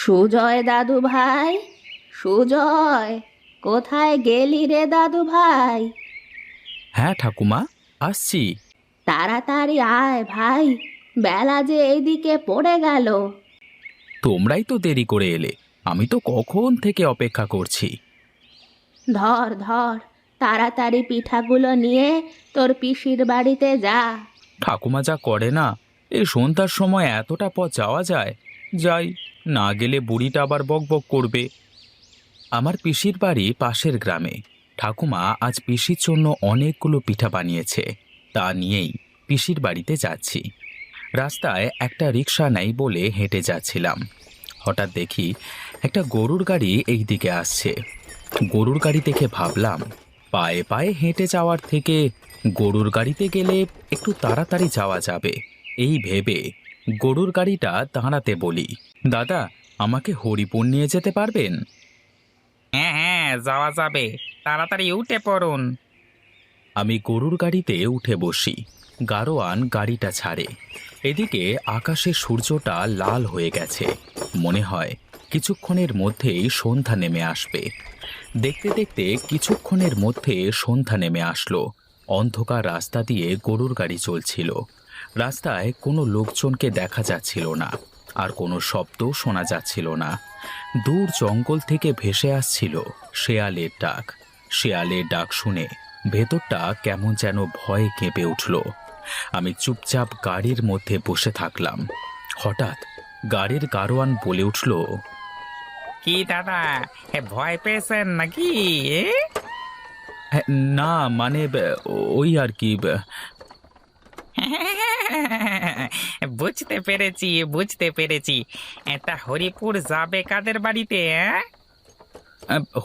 সুজয় দাদু ভাই, সুজয়, কোথায় গেলি রে দাদু ভাই? হ্যাঁ ঠাকুমা, আসছি। তাড়াতাড়ি আয় ভাই, বেলা যে এইদিকে পড়ে গেল। তোমরাই তো দেরি করে এলে, আমি তো কখন থেকে অপেক্ষা করছি। ধর ধর, তাড়াতাড়ি পিঠাগুলো নিয়ে তোর পিসির বাড়িতে যা। ঠাকুমা যা করে না, এই সন্ধ্যার সময় এতটা পথ যাওয়া যায়? যাই, না গেলে বুড়িটা আবার বকবক করবে। আমার পিসির বাড়ি পাশের গ্রামে। ঠাকুমা আজ পিসির জন্য অনেকগুলো পিঠা বানিয়েছে, তা নিয়েই পিসির বাড়িতে যাচ্ছি। রাস্তায় একটা রিক্সা নেই বলে হেঁটে যাচ্ছিলাম। হঠাৎ দেখি একটা গরুর গাড়ি এই দিকে আসছে। গরুর গাড়ি দেখে ভাবলাম, পায়ে পায়ে হেঁটে যাওয়ার থেকে গরুর গাড়িতে গেলে একটু তাড়াতাড়ি যাওয়া যাবে। এই ভেবে গরুর গাড়িটা দাঁড়াতে বলি, দাদা, আমাকে হরিপুর নিয়ে যেতে পারবেন? হ্যাঁ হ্যাঁ, যাওয়া যাবে, তাড়াতাড়ি উঠে পড়ুন। আমি গরুর গাড়িতে উঠে বসি। গাড়োয়ান গাড়িটা ছাড়ে। এদিকে আকাশে সূর্যটা লাল হয়ে গেছে, মনে হয় কিছুক্ষণের মধ্যেই সন্ধ্যা নেমে আসবে। দেখতে দেখতে কিছুক্ষণের মধ্যে সন্ধ্যা নেমে আসলো। অন্ধকার রাস্তা দিয়ে গরুর গাড়ি চলছিল। রাস্তায় কোনো লোকজনকে দেখা যাচ্ছিল না, আর কোনো শব্দও শোনা যাচ্ছিল না। দূর জঙ্গল থেকে ভেসে আসছিল শেয়ালের ডাক। শেয়ালের ডাক শুনে ভেতরটা কেমন যেন ভয়ে কেঁপে উঠল। আমি চুপচাপ গাড়ির মধ্যে বসে থাকলাম। হঠাৎ গাড়ির গাড়োয়ান বলে উঠল, কি দাদা, ভয় পেয়েছেন নাকি? "হ্যাঁ, না মানে ওই আর কি। বুঝতে পেরেছি, বুঝতে পেরেছি। এটা হরিপুর যাবে কাদের বাড়িতে?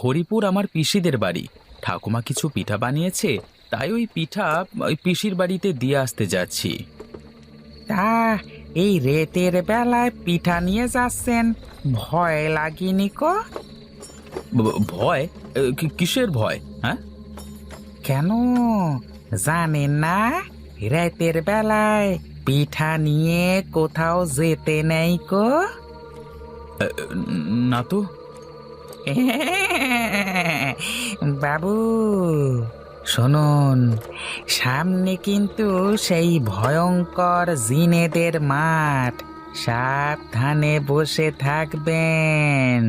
হরিপুর আমার পিসিদের বাড়ি। ঠাকুমা কিছু পিঠা বানিয়েছে, তাই ওই পিঠা ওই পিসির বাড়িতে দিয়ে আসতে যাচ্ছি। তা এই রেতের বেলায় পিঠা নিয়ে যাচ্ছেন, ভয় লাগেনি কো? ভয়? কিসের ভয়? হ্যাঁ, কেন জানেন না? রাতের বেলায় পিঠা নিয়ে কোথাও যেতে নেই কো? না তো। বাবু শুনুন, সামনে কিন্তু সেই ভয়ঙ্কর জিনেদের মাঠ, সাবধানে বসে থাকবেন।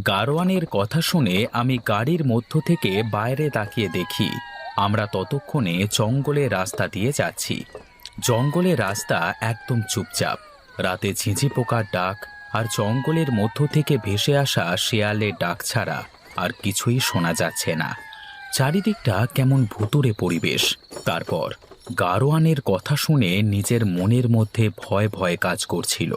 গাড়োয়ানের কথা শুনে আমি গাড়ির মধ্য থেকে বাইরে তাকিয়ে দেখি আমরা ততক্ষণে জঙ্গলের রাস্তা দিয়ে যাচ্ছি। জঙ্গলের রাস্তা একদম চুপচাপ। রাতে ঝিঁঝি পোকার ডাক আর জঙ্গলের মধ্য থেকে ভেসে আসা শেয়ালের ডাক ছাড়া আর কিছুই শোনা যাচ্ছে না। চারিদিকটা কেমন ভুতুড়ে পরিবেশ। তারপর গাড়োয়ানের কথা শুনে নিজের মনের মধ্যে ভয় ভয় কাজ করছিল।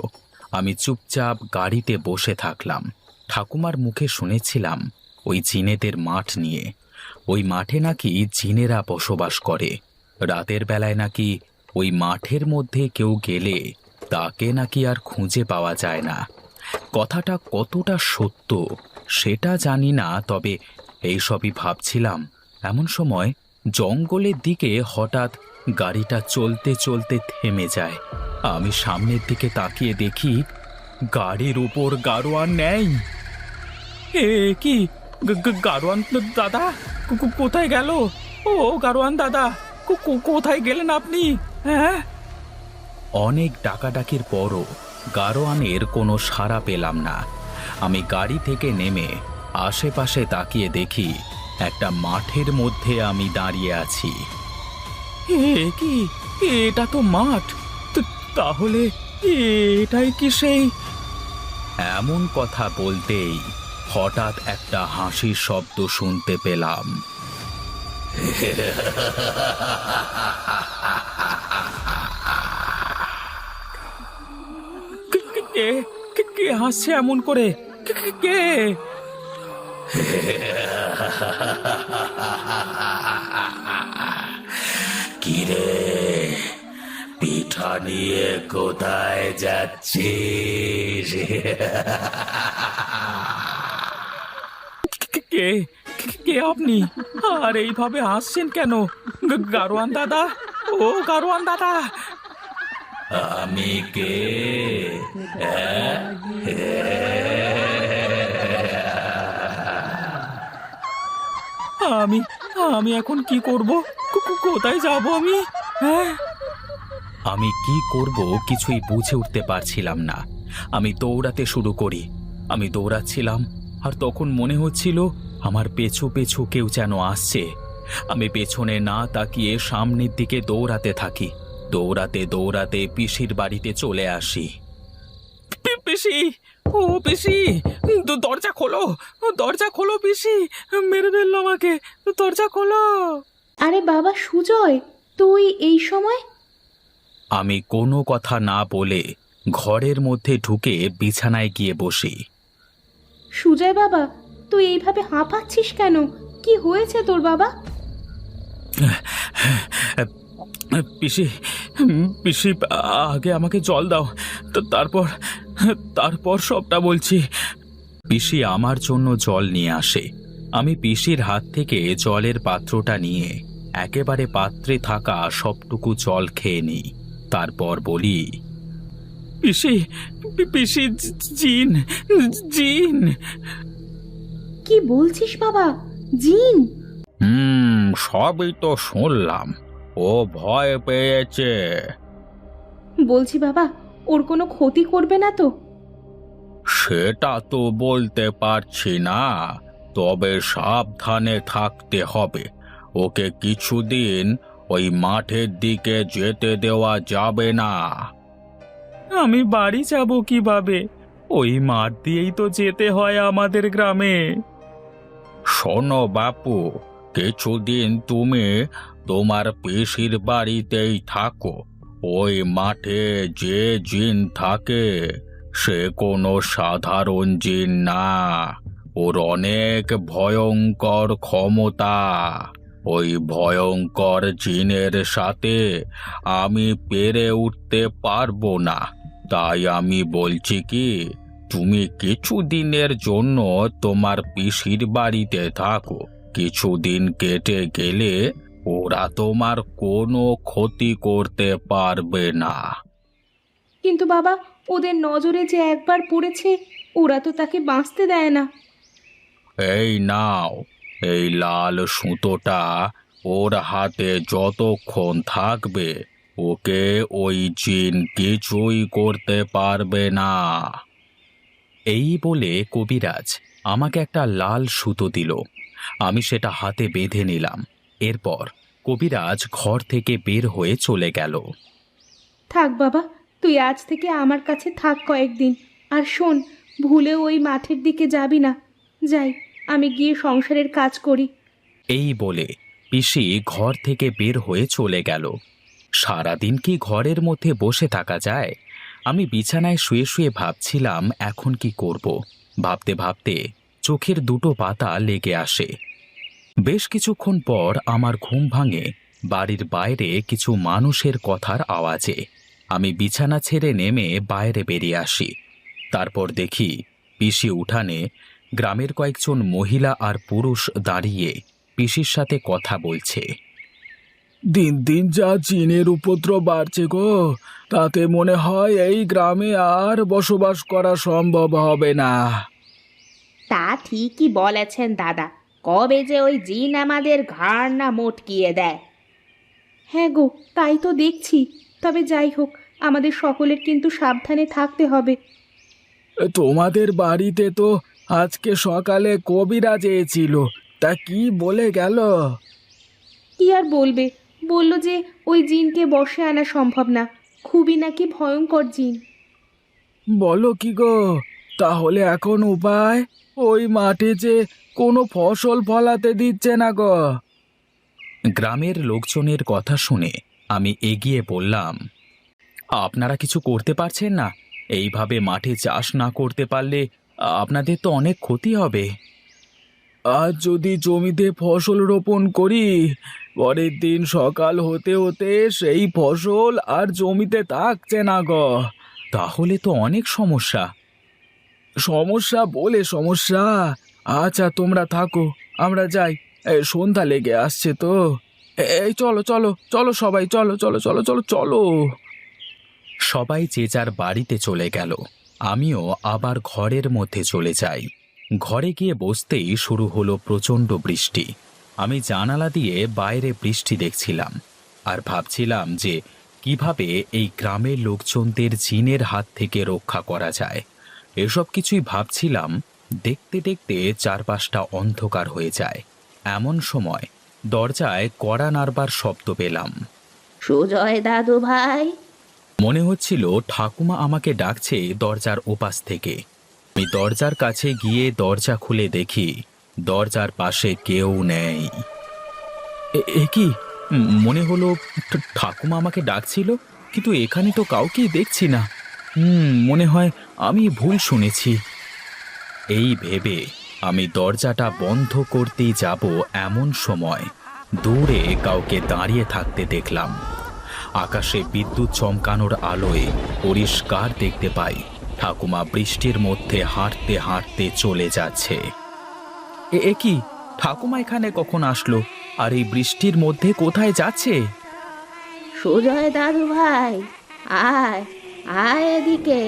আমি চুপচাপ গাড়িতে বসে থাকলাম। ঠাকুমার মুখে শুনেছিলাম ওই জিনেদের মাঠ নিয়ে। ওই মাঠে নাকি জিনেরা বসবাস করে। রাতের বেলায় নাকি ওই মাঠের মধ্যে কেউ গেলে তাকে নাকি আর খুঁজে পাওয়া যায় না। কথাটা কতটা সত্য সেটা জানি না, তবে এইসবই ভাবছিলাম এমন সময় জঙ্গলের দিকে হঠাৎ গাড়িটা চলতে চলতে থেমে যায়। আমি সামনের দিকে তাকিয়ে দেখি গাড়ির উপর গাড়োয়ান নেই। এ কি, গাড়োয়ান দাদা কোথায় গেল? ও গাড়োয়ান দাদা, কোথায় গেলেন আপনি? হ্যাঁ। অনেক ডাকাডাকির পরও গাড়োয়ানের কোনো সাড়া পেলাম না। আমি গাড়ি থেকে নেমে আশেপাশে তাকিয়ে দেখি একটা মাঠের মধ্যে আমি দাঁড়িয়ে আছি। এ কি, এটা তো মাঠ। তাহলে এটাই কি সেই? এমন কথা বলতেই হঠাৎ একটা হাসির শব্দ শুনতে পেলাম। কে কে হাসছে এমন করে? কে? কিরে, পিঠা নিয়ে কোথায় যাচ্ছিস? কে কে আপনি? আর এইভাবে হাসছেন কেন? গাড়োয়ান দাদা, ও গাড়োয়ান দাদা। আমি কে? আমি আমি এখন কি করব? কোথায় যাব আমি? হ্যাঁ, আমি কি করব কিছুই বুঝে উঠতে পারছিলাম না। আমি দৌড়াতে শুরু করি। আমি দৌড়াচ্ছিলাম আর তখন মনে হচ্ছিল আমার পেছু পেছু কেউ যেন আসছে। আমি পেছনে না তাকিয়ে সামনের দিকে দৌড়াতে থাকি। দৌড়াতে দৌড়াতে পিসির বাড়িতে চলে আসি। পিসি, ও পিসি, দরজা খোলো, দরজা খোলো পিসি, মেরে ফেললো আমাকে, দরজা খোলো। আরে বাবা সুজয়, তুই এই সময়? আমি কোনো কথা না বলে ঘরের মধ্যে ঢুকে বিছানায় গিয়ে বসি। সুজয় বাবা, তুই এইভাবে হাঁপাচ্ছিস কেন? কি হয়েছে তোর বাবা? পিসি, পিসি, আগে আমাকে জল দাও, তো তারপর তারপর সবটা বলছি। পিসি আমার জন্য জল নিয়ে আসে। আমি পিসির হাত থেকে জলের পাত্রটা নিয়ে একেবারে পাত্রে থাকা সবটুকু জল খেয়ে নিই। তারপর বলি, পিসি, পিসি, জিন, জিন। কি বলছিস বাবা? জিন? সবই তো শুনলাম। ও ভয় পেয়েছে। বলছি বাবা, ওর কোনো ক্ষতি করবে না তো? সেটা তো বলতে পারছি না, তবে সাবধানে থাকতে হবে। ওকে কিছুদিন ওই মাঠের দিকে যেতে দেওয়া যাবে না। আমি বাড়ি যাব কিভাবে? ওই মাঠ দিয়েই তো যেতে হয় আমাদের গ্রামে। শোনো বাপু, কিছুদিন তুমি তোমার পিসির বাড়িতেই থাকো। ওই মাঠে যে জিন থাকে সে কোনো সাধারণ জিন না, ওর অনেক ভয়ঙ্কর ক্ষমতা। ওই ভয়ঙ্কর জিনের সাথে আমি পেরে উঠতে পারবো না। তাই আমি বলছি কি, তুমি কিছুদিনের জন্য তোমার পিসির বাড়িতে থাকো। কিছুদিন কেটে গেলে ওরা তোমার কোনো ক্ষতি করতে পারবে না। কিন্তু বাবা, ওদের নজরে যে একবার পড়েছে, ওরা তো তাকে বাঁচতে দেয় না। এই নাও, এই লাল সুতোটা ওর হাতে যতক্ষণ থাকবে ওকে ওই জিন কিছুই করতে পারবে না। এই বলে কবিরাজ আমাকে একটা লাল সুতো দিল। আমি সেটা হাতে বেঁধে নিলাম। এরপর কবিরাজ ঘর থেকে বের হয়ে চলে গেল। থাক বাবা, তুই আজ থেকে আমার কাছে থাক কয়েকদিন। আর শোন, ভুলে ওই মাঠের দিকে যাবি না। যাই, আমি গিয়ে সংসারের কাজ করি। এই বলে পিসি ঘর থেকে বের হয়ে চলে গেল। সারাদিন কি ঘরের মধ্যে বসে থাকা যায়? আমি বিছানায় শুয়ে শুয়ে ভাবছিলাম এখন কি করব। ভাবতে ভাবতে চোখের দুটো পাতা লেগে আসে। বেশ কিছুক্ষণ পর আমার ঘুম ভাঙে বাড়ির বাইরে কিছু মানুষের কথার আওয়াজে। আমি বিছানা ছেড়ে নেমে বাইরে বেরিয়ে আসি। তারপর দেখি পিসি উঠানে গ্রামের কয়েকজন মহিলা আর পুরুষ দাঁড়িয়ে পিসির সাথে কথা বলছে। দিন দিন যা জিনের উপদ্রব বাড়ছে গো, তাতে মনে হয় এই গ্রামে আর বসবাস করা সম্ভব হবে না। তা ঠিকই বলেছেন দাদা। কবে যে ওই জিন আমাদের ঘাড় না মটকিয়ে দেয়। হ্যাঁ গো, তাই তো দেখছি। তবে যাই হোক, আমাদের সকলের কিন্তু সাবধানে থাকতে হবে। তোমাদের বাড়িতে তো আজকে সকালে কবিরাজ এসেছিল, তা কি বলে গেল? কি আর বলবে, বলল যে ওই জিনকে বশে আনা সম্ভব না, খুবই নাকি ভয়ঙ্কর জিন। বলো কি গো, তাহলে এখন উপায়? ওই মাঠে যে কোনো ফসল ফলাতে দিচ্ছে না গো। গ্রামের লোকজনের কথা শুনে আমি এগিয়ে বললাম, আপনারা কিছু করতে পারছেন না? এইভাবে মাঠে চাষ না করতে পারলে আপনাদের তো অনেক ক্ষতি হবে। আজ যদি জমিতে ফসল রোপণ করি, পরের দিন সকাল হতে হতে সেই ফসল আর জমিতে থাকছে না গো। তাহলে তো অনেক সমস্যা। সমস্যা বলে সমস্যা। আচ্ছা তোমরা থাকো, আমরা যাই, সন্ধ্যা লেগে আসছে তো। এই চলো চলো চলো সবাই, চলো চলো চলো চলো চলো। সবাই যে যার বাড়িতে চলে গেল। আমিও আবার ঘরের মধ্যে চলে যাই। ঘরে গিয়ে বসতেই শুরু হলো প্রচণ্ড বৃষ্টি। আমি জানালা দিয়ে বাইরে বৃষ্টি দেখছিলাম আর ভাবছিলাম যে কিভাবে এই গ্রামের লোকজনদের জিনের হাত থেকে রক্ষা করা যায়। এসব কিছুই ভাবছিলাম। দেখতে দেখতে চারপাশটা অন্ধকার হয়ে যায়। এমন সময় দরজায় কড়া নাড়বার শব্দ পেলাম। সুজয় দাদু ভাই। মনে হচ্ছিল ঠাকুমা আমাকে ডাকছে দরজার ওপাশ থেকে। আমি দরজার কাছে গিয়ে দরজা খুলে দেখি দরজার পাশে কেউ নেই। এ কি? মনে হলো ঠাকুমা আমাকে ডাকছিল, কিন্তু এখানে তো কাউকেই দেখছি না। মনে হয় আমি ভুল শুনেছি। এই ভেবে আমি দরজাটা বন্ধ করতেই যাব, এমন সময় দূরে কাউকে দাঁড়িয়ে থাকতে দেখলাম। আকাশে বিদ্যুৎ চমকানোর আলোয় পরিষ্কার দেখতে পাই ঠাকুমা বৃষ্টির মধ্যে হাঁটতে হাঁটতে চলে যাচ্ছে। এ কি? ঠাকুমা এখানে কখন আসলো, আর এই বৃষ্টির মধ্যে কোথায় যাচ্ছে? সুজয় দাদু ভাই, আয় আয় এদিকে।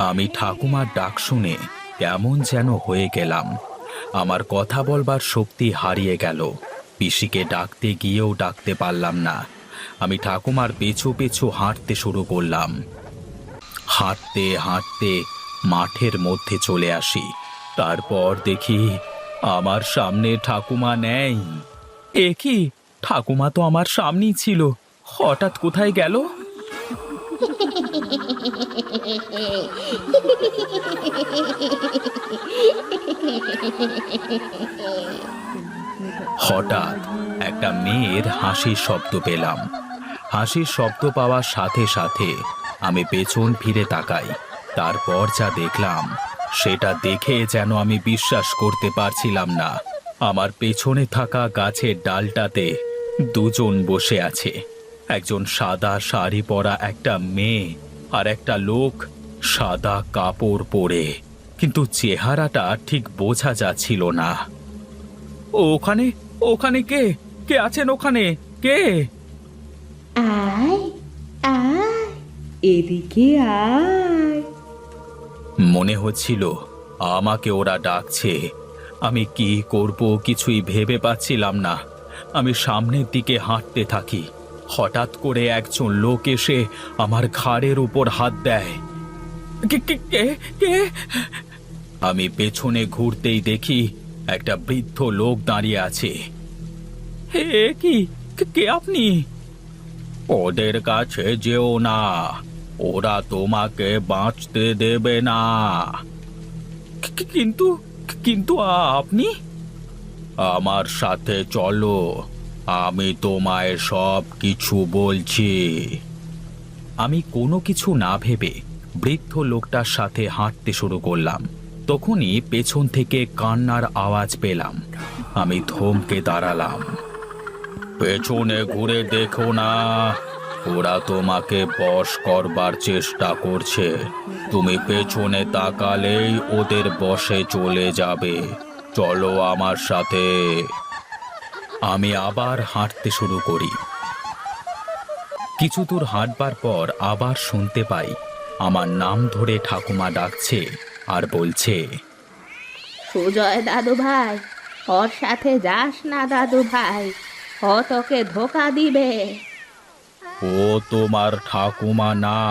আমি ঠাকুমার ডাক শুনে কেমন যেন হয়ে গেলাম। আমার কথা বলবার শক্তি হারিয়ে গেল। পিসিকে ডাকতে গিয়েও ডাকতে পারলাম না। আমি ঠাকুমার পেছু পেছু হাঁটতে শুরু করলাম। হাঁটতে হাঁটতে মাঠের মধ্যে চলে আসি। তারপর দেখি আমার সামনে ঠাকুমা নেই। এ কি? ঠাকুমা তো আমার সামনেই ছিল, হঠাৎ কোথায় গেল? হঠাৎ একটা মেয়ের হাসির শব্দ পেলাম। হাসির শব্দ পাওয়ার সাথে সাথে আমি পেছন ফিরে তাকাই। তারপর যা দেখলাম সেটা দেখে যেন আমি বিশ্বাস করতে পারছিলাম না। আমার পেছনে থাকা গাছের ডালটাতে দুজন বসে আছে। একজন সাদা শাড়ি পরা একটা মেয়ে, আর একটা লোক সাদা কাপড় পরে, কিন্তু চেহারাটা ঠিক বোঝা যাচ্ছিল না। ওখানে ওখানে কে কে আছেন? ওখানে কে? আয় আয় এদিকে আয়। মনে হচ্ছিল আমাকে ওরা ডাকছে। আমি কি করব কিছুই ভেবে পাচ্ছিলাম না। আমি সামনের দিকে হাঁটতে থাকি। হঠাৎ করে একজন লোক এসে আমার ঘাড়ের উপর হাত দেয়। কে কে কে কে? আমি পেছনে ঘুরতেই দেখি একটা বৃদ্ধ লোক দাঁড়িয়ে আছে। হে কি? কে আপনি? ওদের কাছে যেও না, ওরা তোমাকে বাঁচতে দেবে না। কিন্তু কিন্তু আপনি? আমার সাথে চলো, আমি তোমায় সব কিছু বলছি। আমি কোনো কিছু না ভেবে বৃদ্ধ লোকটার সাথে হাঁটতে শুরু করলাম। তখনই পেছন থেকে কান্নার আওয়াজ পেলাম। আমি থমকে দাঁড়ালাম। পেছনে ঘুরে দেখো না, ওরা তোমাকে বশ করবার চেষ্টা করছে। তুমি পেছনে তাকালেই ওদের বশে চলে যাবে। চলো আমার সাথে। আমি আবার হাঁটতে শুরু করি। কিছু দূর হাঁটবার পর আবার শুনতে পাই আমার নাম ধরে ঠাকুমা ডাকছে আর বলছে, সুজয় দাদু ভাই, ওর সাথে যাস না দাদু ভাই, ও তোকে ধোকা দিবে। ও তোমার ঠাকুমা না,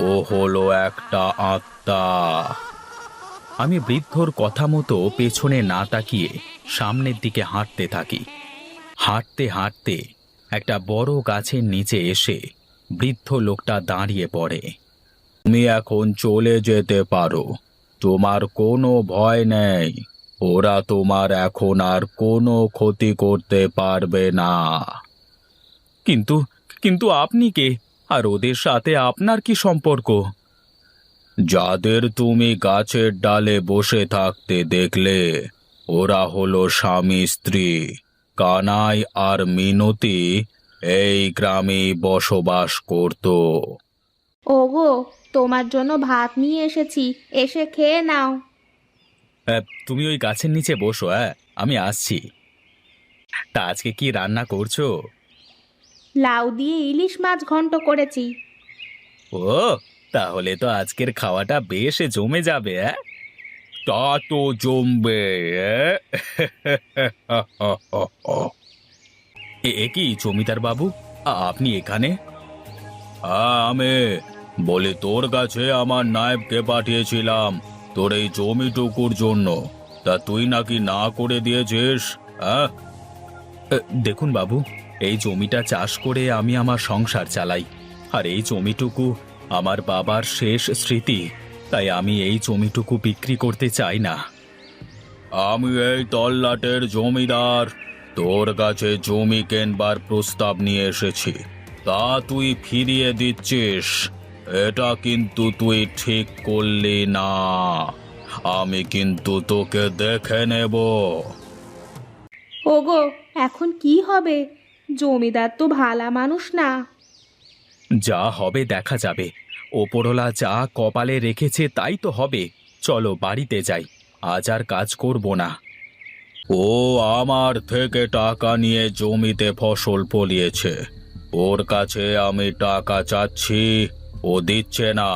ও হলো একটা আত্মা। আমি বৃদ্ধর কথা মতো পেছনে না তাকিয়ে সামনের দিকে হাঁটতে থাকি। হাঁটতে হাঁটতে একটা বড় গাছের নিচে এসে বৃদ্ধ লোকটা দাঁড়িয়ে পড়ে। তুমি এখন চলে যেতে পারো, তোমার কোনো ভয় নেই। ওরা তোমার এখন আর কোনো ক্ষতি করতে পারবে না। কিন্তু কিন্তু আপনি কে, আর ওদের সাথে আপনার কি সম্পর্ক? যাদের তুমি গাছের ডালে বসে থাকতে দেখলে, ওরা হলো স্বামী স্ত্রী। কানাই আর মিনতি এই গ্রামে বসবাস করত। ওগো, তোমার জন্য ভাত নিয়ে এসেছি, এসে খেয়ে নাও। তুমি ওই গাছের নিচে বসো, আমি আসছি। তা আজকে কি রান্না করছো? লাউ দিয়ে ইলিশ মাছ ঘন্ট করেছি। ও, তাহলে তো আজকের খাওয়াটা বেশ জমে যাবে। তা তো জমবে। এ কি জমিদার বাবু, আপনি এখানে? আমি বলি, তোর কাছে আমার নায়েবকে পাঠিয়েছিলাম তোর এই জমিটুকুর জন্য, তা তুই নাকি না করে দিয়েছিস? হ্যাঁ, দেখুন বাবু, এই জমিটা চাষ করে আমি আমার সংসার চালাই, আর এই জমিটুকু আমার বাবার শেষ স্মৃতি, তাই আমি এই জমিটুকু বিক্রি করতে চাই না। আমি এই তল্লাটের জমিদার, তোর কাছে জমি কেনবার প্রস্তাব নিয়ে এসেছি, তা তুই ফিরিয়ে দিচ্ছিস? এটা কিন্তু তুই ঠিক করলি না। আমি কিন্তু তোকে দেখে নেব। ওগো, এখন কি হবে? জমিদার তো ভালা মানুষ না। যা হবে দেখা যাবে, ওপরওয়ালা যা কপালে রেখেছে তাই তো হবে। চলো বাড়িতে যাই, আজ আর কাজ করব না। ও আমার থেকে টাকা নিয়ে জমিতে ফসল ফলিয়েছে, ওর কাছে আমি টাকা চাচ্ছি, ও দিচ্ছে না।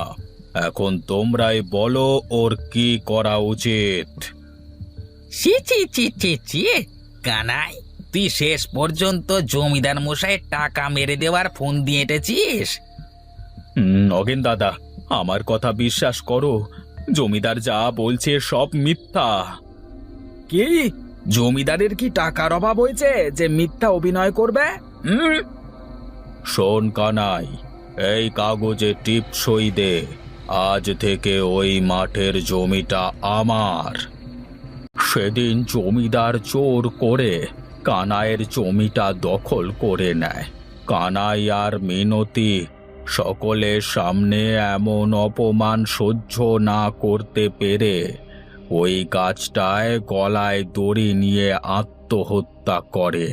এখন তোমরাই বলো ওর কি করা উচিত। ছি ছি ছি ছি ছি, কানাই, তুই শেষ পর্যন্ত জমিদার মশাইয়ের টাকা মেরে দেওয়ার ফোন দিয়ে এঁটেছিস? নগেন দাদা, আমার কথা বিশ্বাস করো, জমিদার যা বলছে সব মিথ্যা। কি, জমিদারের কি টাকার অভাব হয়েছে যে মিথ্যা অভিনয় করবে? শোন কানাই, এই কাগজে টিপসই দে, আজ থেকে ওই মাঠের জমিটা আমার। সেদিন জমিদার জোর করে কানাইয়ের জমিটা দখল করে নেয়। কানাই আর মিনতি সকলের সামনে এমন অপমান সহ্য না করতে পেরে ওই গাছটায় গলায় দড়ি নিয়ে আত্মহত্যা করে।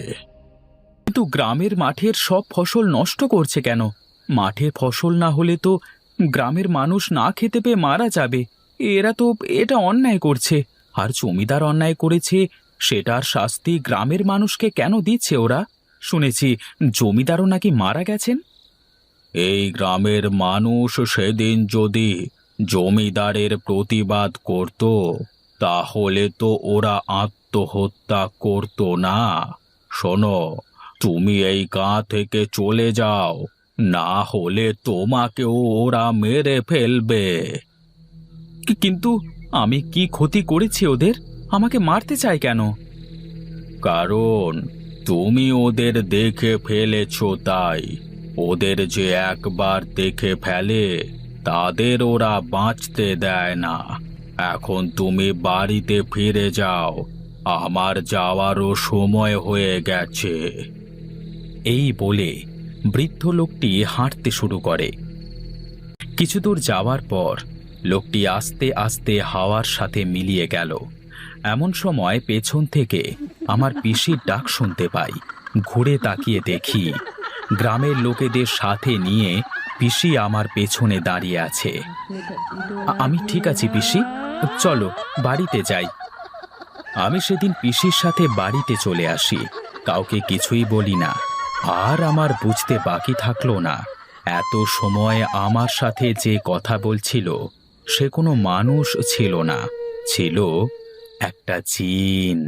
কিন্তু গ্রামের মাঠের সব ফসল নষ্ট করছে কেন? মাঠের ফসল না হলে তো গ্রামের মানুষ না খেতে পেয়ে মারা যাবে। এরা তো এটা অন্যায় করছে, আর জমিদার অন্যায় করেছে সেটার শাস্তি গ্রামের মানুষকে কেন দিচ্ছে ওরা? শুনেছি জমিদারও নাকি মারা গেছেন। এই গ্রামের মানুষ সেদিন যদি জমিদারের প্রতিবাদ করত, তাহলে তো ওরা আত্মহত্যা করত না। শোনো, তুমি এই গাঁ থেকে চলে যাও, না হলে তোমাকেও ওরা মেরে ফেলবে। কিন্তু আমি কি ক্ষতি করেছি ওদের? আমাকে মারতে চায় কেন? কারণ তুমি ওদের দেখে ফেলেছো তাই। ওদের যে একবার দেখে ফেলে তাদের ওরা বাঁচতে দেয় না। এখন তুমি বাড়িতে ফিরে যাও, আমার যাওয়ারও সময় হয়ে গেছে। এই বলে বৃদ্ধ লোকটি হাঁটতে শুরু করে। কিছু দূর যাওয়ার পর লোকটি আস্তে আস্তে হাওয়ার সাথে মিলিয়ে গেল। এমন সময় পেছন থেকে আমার পিসির ডাক শুনতে পাই। ঘুরে তাকিয়ে দেখি গ্রামের লোকেদের সাথে নিয়ে পিসি আমার পেছনে দাঁড়িয়ে আছে। আমি ঠিক আছি পিসি, চলো বাড়িতে যাই। আমি সেদিন পিসির সাথে বাড়িতে চলে আসি, কাউকে কিছুই বলি না। আর আমার বুঝতে বাকি থাকলো না, এত সময় আমার সাথে যে কথা বলছিল সে কোনো মানুষ ছিল না, ছিল একটা জিন।